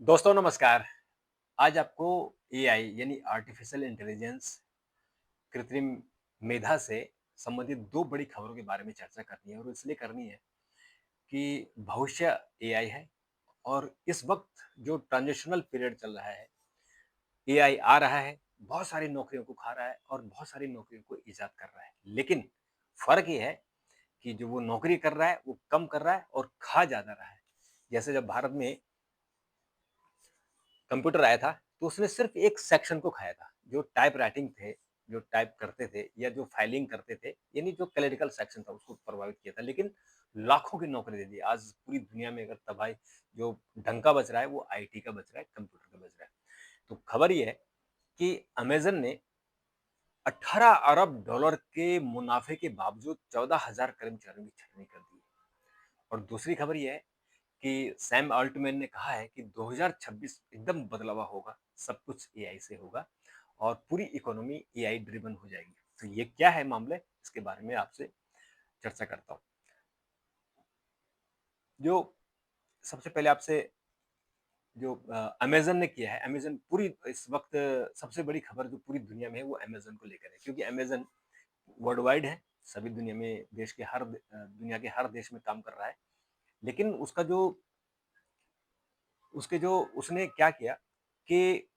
दोस्तों नमस्कार। आज आपको एआई यानी आर्टिफिशियल इंटेलिजेंस कृत्रिम मेधा से संबंधित 2 बड़ी खबरों के बारे में चर्चा करनी है और इसलिए करनी है कि भविष्य एआई है और इस वक़्त जो ट्रांजिशनल पीरियड चल रहा है, एआई आ रहा है, बहुत सारी नौकरियों को खा रहा है और बहुत सारी नौकरियों को ईज़ाद कर रहा है। लेकिन फ़र्क ये है कि जो वो नौकरी कर रहा है, वो कम कर रहा है और खा ज़्यादा रहा है। जैसे जब भारत में कंप्यूटर आया था, तो उसने सिर्फ़ एक सेक्शन को खाया था, जो टाइप राइटिंग थे, जो टाइप करते थे या जो फाइलिंग करते थे, यानी जो क्लेरिकल सेक्शन था, उसको प्रभावित किया था। लेकिन लाखों की नौकरी दे दी। आज पूरी दुनिया में अगर तबाही जो डंका बज रहा है, वो आईटी का बज रहा है, कंप्यूटर का बज रहा है। तो खबर ये है कि अमेज़न ने 18 अरब डॉलर के मुनाफ़े के बावजूद 14,000 कर्मचारियों की छटनी कर दी है। और दूसरी खबर ये है कि सैम अल्टमैन ने कहा है कि 2026 एकदम बदला हुआ होगा, सब कुछ एआई से होगा और पूरी इकोनॉमी एआई ड्रिवन हो जाएगी। तो ये क्या है मामले? इसके बारे में आपसे चर्चा करता हूँ। जो सबसे पहले आपसे जो अमेज़न ने किया है, अमेज़न पूरी इस वक़्त सबसे बड़ी खबर जो पूरी दुनिया में है वो अमेज़न को लेकर है क्योंकि अमेज़न वर्ल्ड वाइड है, सभी दुनिया में देश के दुनिया के हर देश में काम कर रहा है। लेकिन उसके जो उसने क्या किया कि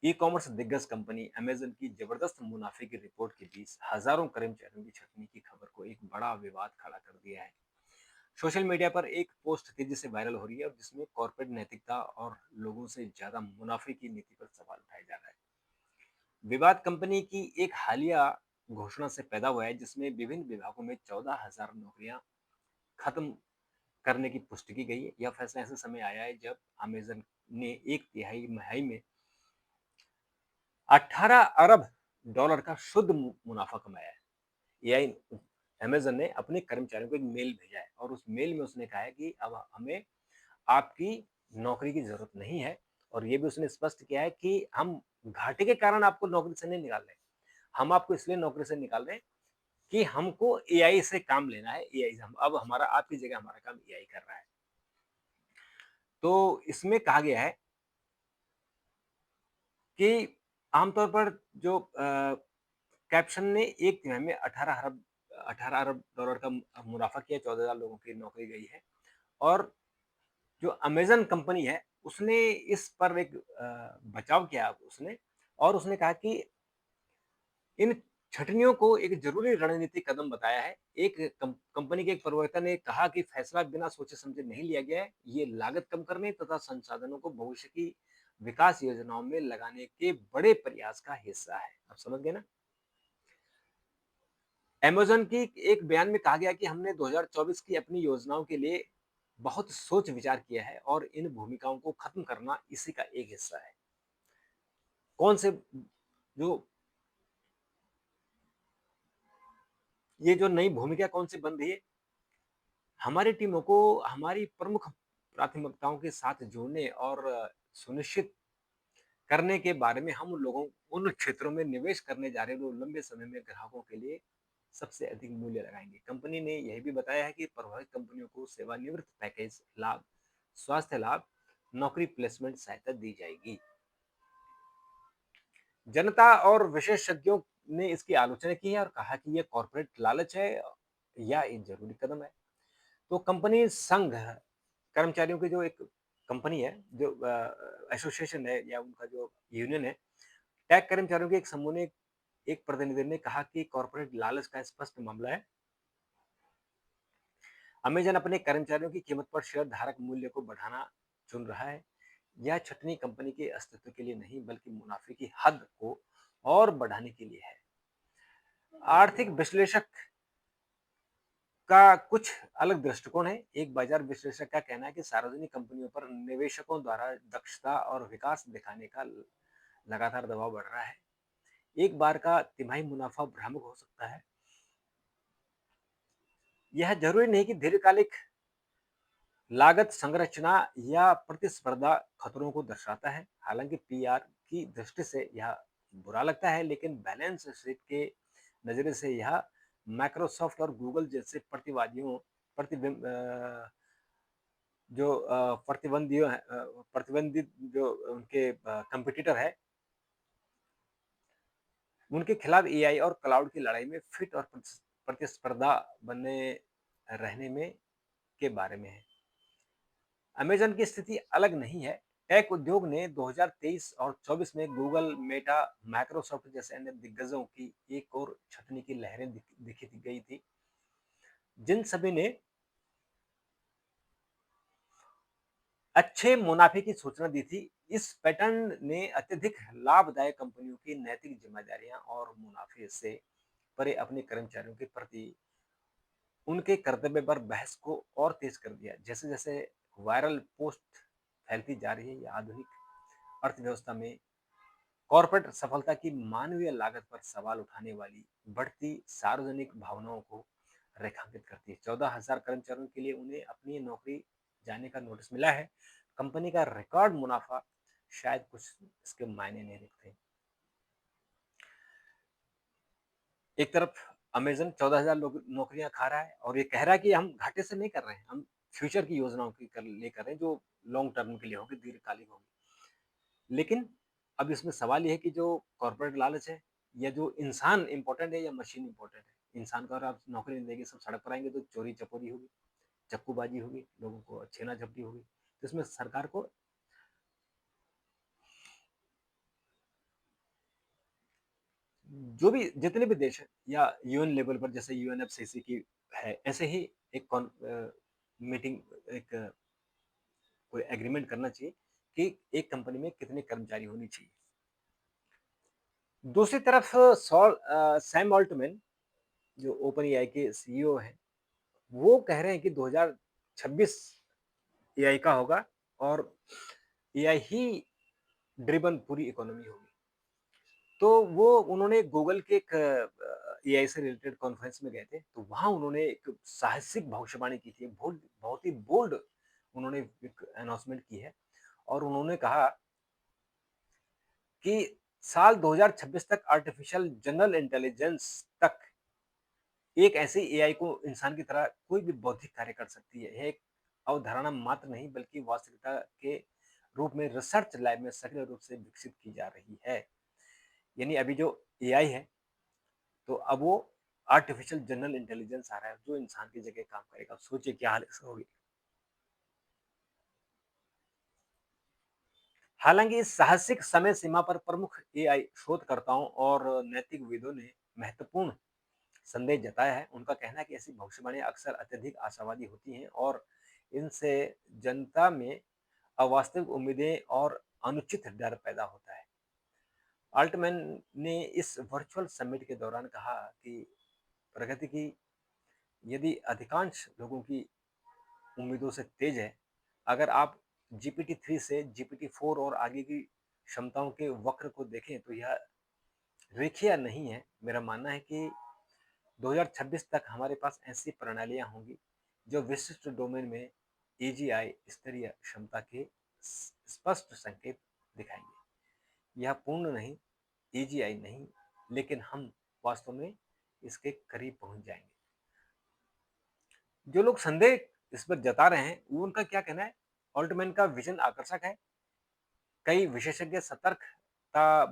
ई-कॉमर्स दिग्गज कंपनी अमेज़न की जबरदस्त मुनाफे की रिपोर्ट के बीच हजारों कर्मचारियों की छटनी की खबर को एक बड़ा विवाद खड़ा कर दिया है। सोशल मीडिया पर एक पोस्ट तेजी से वायरल हो रही है और जिसमें कॉर्पोरेट नैतिकता और लोगों से ज्यादा मुनाफे की नीति पर सवाल उठाया जा रहा है। विवाद कंपनी की एक हालिया घोषणा से पैदा हुआ है जिसमें विभिन्न विभागों में 14,000 नौकरियां खत्म करने की पुष्टि की गई है। यह फैसला ऐसे समय आया है जब अमेज़न ने एक तिहाई तिहाई में 18 अरब डॉलर का शुद्ध मुनाफा कमाया है। एआई अमेज़न ने अपने कर्मचारियों को एक मेल भेजा है और उस मेल में उसने कहा है कि अब हमें आपकी नौकरी की ज़रूरत नहीं है और ये भी उसने स्पष्ट किया है कि हम घाटे के कारण आपको नौकरी से नहीं निकाल रहे। हम आपको इसलिए नौकरी से निकाल रहे हैं कि हमको एआई से काम लेना है। एआई हम अब हमारा आपकी जगह हमारा काम एआई कर रहा है। तो इसमें कहा गया है कि आमतौर पर जो कैप्शन ने एक तिमाही में 18 अरब डॉलर का मुनाफा किया, 14,000 लोगों की नौकरी गई है और जो अमेज़न कंपनी है, उसने इस पर एक बचाव किया उसने और उसने कहा कि इन छँटनियों को एक ज़रूरी रणनीतिक कदम बताया है। एक कंपनी के एक प्रवक्ता ने कहा कि फैसला बिना सोचे-समझे नहीं लिया गया है। ये लागत कम करने तथा संसाधनों को भविष्य की विकास योजनाओं में लगाने के बड़े प्रयास का हिस्सा है। आप समझ गए ना? अमेज़न की एक बयान में कहा गया कि हमने 2024 की अपनी योजनाओं के लिए बहुत सोच विचार किया है और इन भूमिकाओं को खत्म करना इसी का एक हिस्सा है। कौन से जो ये जो नई भूमिका कौन सी बन रही है? हमारी टीमों को हमारी प्रमुख प्राथमिकताओं के साथ जोड़ने और सुनिश्चित करने के बारे में हम उन क्षेत्रों में निवेश करने जा रहे हैं जो लंबे समय में ग्राहकों के लिए सबसे अधिक मूल्य लगाएंगे। कंपनी ने यह भी बताया है कि प्रभावित कंपनियों को सेवानिवृत्त पैकेज लाभ, स्वास्थ्य लाभ, नौकरी प्लेसमेंट सहायता दी जाएगी। जनता और विशेषज्ञों ने इसकी आलोचना की है और कहा कि यह कॉर्पोरेट लालच है या एक जरूरी कदम है। तो कंपनी संघ कर्मचारियों की जो एक कंपनी है, जो एसोसिएशन है या उनका जो यूनियन है, टैग कर्मचारियों के एक समूह ने एक प्रतिनिधि ने कहा कि कॉर्पोरेट लालच का स्पष्ट मामला है। अमेजन अपने कर्मचारियों की कीमत पर शेयर धारक मूल्य को बढ़ाना चुन रहा है। यह छटनी कंपनी के अस्तित्व के लिए नहीं बल्कि मुनाफे की हद को और बढ़ाने के लिए है। आर्थिक विश्लेषक का कुछ अलग दृष्टिकोण है। एक बाजार विश्लेषक का कहना है कि सार्वजनिक कंपनियों पर निवेशकों द्वारा दक्षता और विकास दिखाने का लगातार दबाव बढ़ रहा है। एक बार का तिमाही मुनाफा भ्रामक हो सकता है। यह जरूरी नहीं कि दीर्घकालिक लागत संरचना या प्रतिस्पर्धा खतरों को दर्शाता है। हालांकि पीआर की दृष्टि से यह बुरा लगता है, लेकिन बैलेंस शीट के नजरिए से यह माइक्रोसॉफ्ट और गूगल जैसे प्रतिवादियों प्रतिबिंब जो प्रतिद्वंदियों हैं प्रतिद्वंदी जो उनके कॉम्पिटिटर है, उनके खिलाफ एआई और क्लाउड की लड़ाई में फिट और प्रतिस्पर्धा बने रहने में के बारे में है। अमेज़न की स्थिति अलग नहीं है। टेक उद्योग ने 2023 और 24 में गूगल, मेटा, माइक्रोसॉफ्ट जैसे अन्य दिग्गजों की एक और छंटनी की लहरें दिखी गई थी, जिन सभी ने अच्छे मुनाफे की सूचना दी थी। इस पैटर्न ने अत्यधिक लाभदायक कंपनियों की नैतिक जिम्मेदारियां और मुनाफे से परे अपने कर्मचारियों के प्रति उनके कर्तव्य पर बहस को और तेज कर दिया। जैसे जैसे वायरल पोस्ट फैलती जा रही है, या आधुनिक अर्थव्यवस्था में कॉर्पोरेट सफलता की मानवीय लागत पर सवाल उठाने वाली बढ़ती सार्वजनिक भावनाओं को रेखांकित करती है। 14,000 कर्मचारियों के लिए उन्हें अपनी नौकरी जाने का नोटिस मिला है। कंपनी का रिकॉर्ड मुनाफा शायद कुछ इसके मायने नहीं रखते। एक तरफ अमेजन 14,000 नौकरियां खा रहा है, और ये कह रहा है कि हम घाटे से नहीं कर रहे हैं, हम फ्यूचर की योजनाओं की लिए कर रहे हैं, जो लॉन्ग टर्म के लिए होगी, दीर्घकालिक होगी। लेकिन अब इसमें सवाल ये है कि जो कॉर्पोरेट लालच है, या जो इंसान इंपॉर्टेंट है या मशीन इंपॉर्टेंट है। इंसान का अगर आप नौकरी नहीं देंगे, सब सड़क पर आएंगे, तो चोरी चपोरी होगी, चक्कूबाजी होगी, लोगों को छेना झपटी होगी। तो इसमें सरकार को जो भी जितने भी देश हैं, या यूएन लेवल पर जैसे यूएनएफसीसी की है, ऐसे ही एक मीटिंग, एक कोई एग्रीमेंट करना चाहिए कि एक कंपनी में कितने कर्मचारी होनी चाहिए। दूसरी तरफ सैम ऑल्टमैन, जो ओपन एआई के सीईओ हैं, वो कह रहे हैं कि 2026 एआई का होगा, और एआई ही ड्रिवन पूरी इकोनॉमी होगी। तो वो उन्होंने गूगल के एक एआई से रिलेटेड कॉन्फ्रेंस में गए थे, तो वहां उन्होंने एक साहसिक भविष्यवाणी की थी, बहुत बहुत ही बोल्ड उन्होंने एक अनाउंसमेंट की है। और उन्होंने कहा कि साल 2026 तक आर्टिफिशियल जनरल इंटेलिजेंस तक एक ऐसे एआई को इंसान की तरह कोई भी बौद्धिक कार्य कर सकती है। यह एक अवधारणा मात्र नहीं, बल्कि वास्तविकता के रूप में रिसर्च लैब में सक्रिय रूप से विकसित की जा रही है। यानी अभी जो एआई है, तो अब वो आर्टिफिशियल जनरल इंटेलिजेंस आ रहा है, जो इंसान की जगह काम करेगा। सोचिए क्या हाल होगी। हालांकि इस साहसिक समय सीमा पर प्रमुख एआई शोधकर्ताओं और नैतिकविदों ने महत्वपूर्ण संदेह जताया है। उनका कहना है कि ऐसी भविष्यवाणियां अक्सर अत्यधिक आशावादी होती हैं, और इनसे जनता में अवास्तविक उम्मीदें और अनुचित डर पैदा होता है। अल्टमैन ने इस वर्चुअल समिट के दौरान कहा कि प्रगति की यदि अधिकांश लोगों की उम्मीदों से तेज है, अगर आप GPT-3 से GPT-4 और आगे की क्षमताओं के वक्र को देखें, तो यह रेखीय नहीं है। मेरा मानना है कि 2026 तक हमारे पास ऐसी प्रणालियां होंगी जो विशिष्ट डोमेन में एजीआई स्तरीय क्षमता के स्पष्ट संकेत दिखाएंगे। यह पूर्ण नहीं, एजीआई नहीं, लेकिन हम वास्तव में इसके करीब पहुंच जाएंगे। जो लोग संदेह इस पर जता रहे हैं, वो उनका क्या कहना है? ऑल्टमैन का विजन आकर्षक है। कई विशेषज्ञ सतर्कता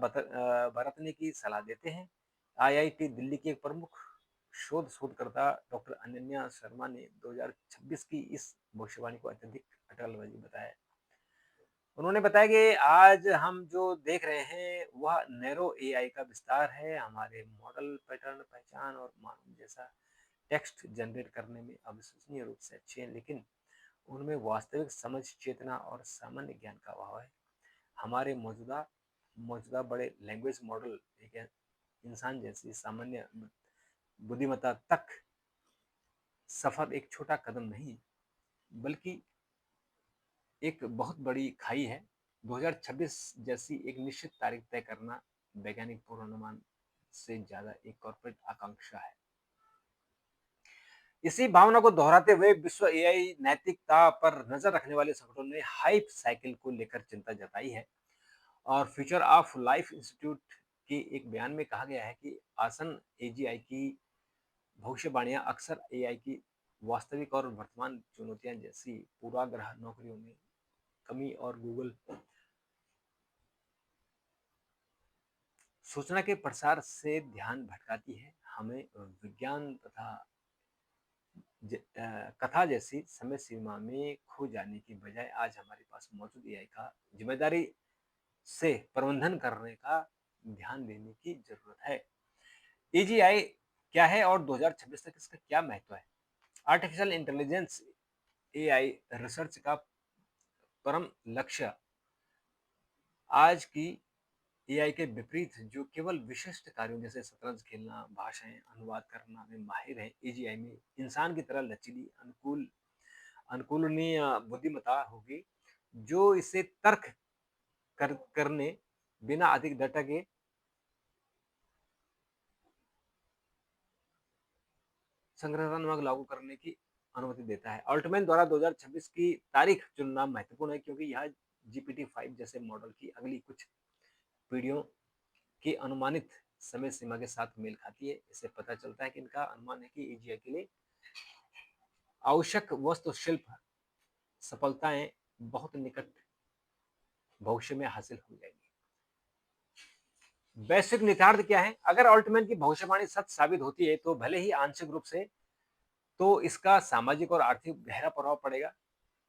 बरतने की सलाह देते हैं। आईआईटी दिल्ली की एक प्रमुख शोधकर्ता डॉक्टर अनन्या शर्मा ने 2026 की इस भविष्यवाणी को अत्यधिक अटकलबाजी बताया। उन्होंने बताया कि आज हम जो देख रहे हैं, वह नैरो एआई का विस्तार है। हमारे मॉडल पैटर्न पहचान और मानव जैसा टेक्स्ट जनरेट करने में अविश्वसनीय रूप से अच्छे हैं, लेकिन उनमें वास्तविक समझ, चेतना और सामान्य ज्ञान का अभाव है। हमारे मौजूदा मौजूदा बड़े लैंग्वेज मॉडल एक इंसान जैसी सामान्य बुद्धिमत्ता तक सफर एक छोटा कदम नहीं, बल्कि एक बहुत बड़ी खाई है। 2026 जैसी एक निश्चित तारीख तय करना वैज्ञानिक पूर्वानुमान से ज्यादा एक कॉर्पोरेट आकांक्षा है। इसी भावना को दोहराते हुए विश्व एआई नैतिकता पर नजर रखने वाले संगठनों ने हाइप साइकिल को लेकर चिंता जताई है। और फ्यूचर ऑफ लाइफ इंस्टीट्यूट के एक बयान में कहा गया है कि आसन एजीआई की भविष्यवाणियां अक्सर एआई की वास्तविक और वर्तमान चुनौतियां जैसी पूर्वाग्रह नौकरियों में कमी और गूगल सूचना के प्रसार से ध्यान भटकाती है। हमें विज्ञान तथा कथा जैसी समय सीमा में खो जाने की बजाय आज हमारे पास मौजूद एआई का जिम्मेदारी से प्रबंधन करने का ध्यान देने की जरूरत है। एजीआई क्या है और 2026 तक इसका क्या महत्व है? आर्टिफिशियल इंटेलिजेंस एआई रिसर्च का परम लक्ष्य आज की एआई के विपरीत जो केवल विशिष्ट कार्यों जैसे शतरंज खेलना, भाषाएं अनुवाद करना में माहिर है, एजीआई में इंसान की तरह लचीली, अनुकूलनीय बुद्धिमत्ता होगी, जो इसे तर्क करने, बिना अधिक डाटा के संग्रहणात्मक लागू करने की अनुमति देता है। ऑल्टमैन द्वारा 2026 की तारीख चुनना महत्वपूर्ण है क्योंकि यह GPT-5 जैसे मॉडल की अगली कुछ पीढ़ियों की अनुमानित समय सीमा के साथ मेल खाती है। इससे पता चलता है कि इनका अनुमान है कि एजीआई के लिए आवश्यक वस्तुशिल्प सफलताएं बहुत निकट भविष्य में हासिल हो जाएगी। वैश्विक निहितार्थ क्या है? अगर ऑल्टमैन की भविष्यवाणी सच साबित होती है तो भले ही आंशिक रूप से, तो इसका सामाजिक और आर्थिक गहरा प्रभाव पड़ेगा।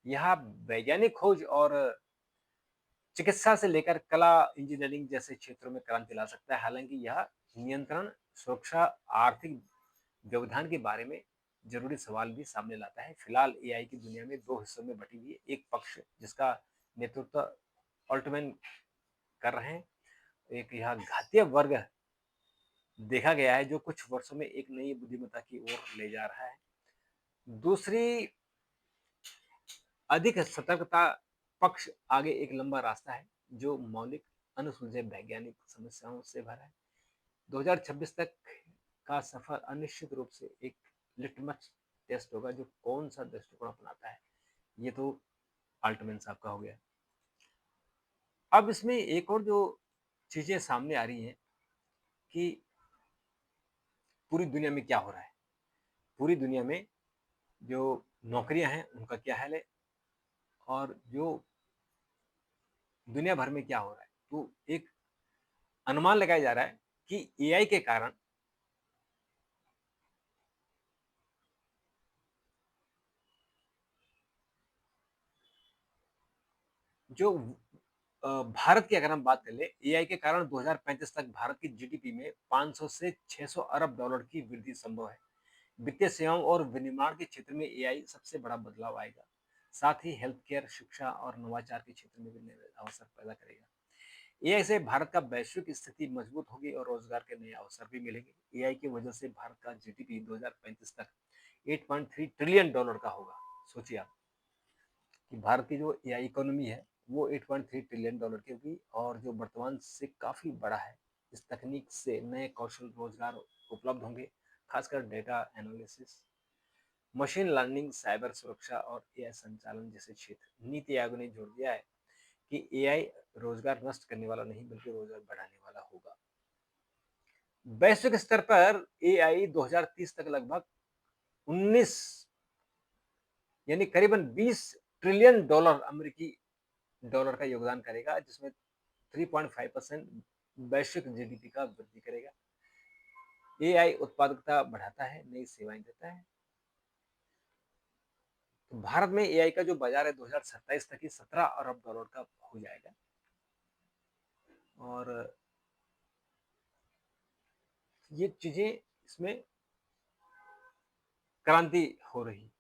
यह वैज्ञानिक खोज और चिकित्सा से लेकर कला, इंजीनियरिंग जैसे क्षेत्रों में क्रांति ला सकता है। हालांकि यह नियंत्रण, सुरक्षा, आर्थिक व्यवधान के बारे में जरूरी सवाल भी सामने लाता है। फिलहाल एआई की दुनिया में दो हिस्सों में बटी हुई है। एक पक्ष जिसका नेतृत्व ऑल्टमैन कर रहे हैं, एक यह घातीय वर्ग देखा गया है जो कुछ वर्षों में एक नई बुद्धिमत्ता की ओर ले जा रहा है। दूसरी अधिक सतर्कता पक्ष आगे एक लंबा रास्ता है जो मौलिक अनुसुलझे वैज्ञानिक समस्याओं से भरा है। 2026 तक का सफर अनिश्चित रूप से एक लिटमस टेस्ट होगा जो कौन सा दृष्टिकोण अपनाता है। ये तो अल्टमैन साहब का हो गया। अब इसमें एक और जो चीजें सामने आ रही हैं कि पूरी दुनिया में क्या हो रहा है, पूरी दुनिया में जो नौकरियां हैं उनका क्या हाल है और जो दुनिया भर में क्या हो रहा है। तो एक अनुमान लगाया जा रहा है कि एआई के कारण जो भारत की अगर हम बात कर ले, एआई के कारण 2035 तक भारत की जीडीपी में 500 से 600 अरब डॉलर की वृद्धि संभव है। वित्तीय सेवाओं और विनिर्माण के क्षेत्र में एआई सबसे बड़ा बदलाव आएगा। साथ ही हेल्थ केयर, शिक्षा और नवाचार के क्षेत्र में भी नए अवसर पैदा करेगा। एआई से भारत का वैश्विक स्थिति मजबूत होगी और रोजगार के नए अवसर भी मिलेंगे। एआई की वजह से भारत का जीडीपी 2035 तक 8.3 ट्रिलियन डॉलर का होगा। सोचिए आप कि भारत की जो एआई इकोनॉमी है वो 8.3 ट्रिलियन डॉलर की होगी और जो वर्तमान से काफी बड़ा है। इस तकनीक से नए कौशल, रोजगार उपलब्ध होंगे, खासकर data analysis, machine learning, cyber सुरक्षा और एआई संचालन जैसे क्षेत्र। नीति आयोग ने जोर दिया है कि एआई रोजगार नष्ट करने वाला नहीं बल्कि रोजगार बढ़ाने वाला होगा। वैश्विक स्तर पर एआई 2030 तक लगभग 19 यानी करीबन 20 ट्रिलियन डॉलर अमेरिकी डॉलर का योगदान करेगा, जिसमें 3.5% वैश्विक जीडीपी का वृद्धि करेगा। एआई उत्पादकता बढ़ाता है, नई सेवाएं देता है। तो भारत में एआई का जो बाजार है 2027 तक ही 17 अरब डॉलर का हो जाएगा और ये चीजें इसमें क्रांति हो रही।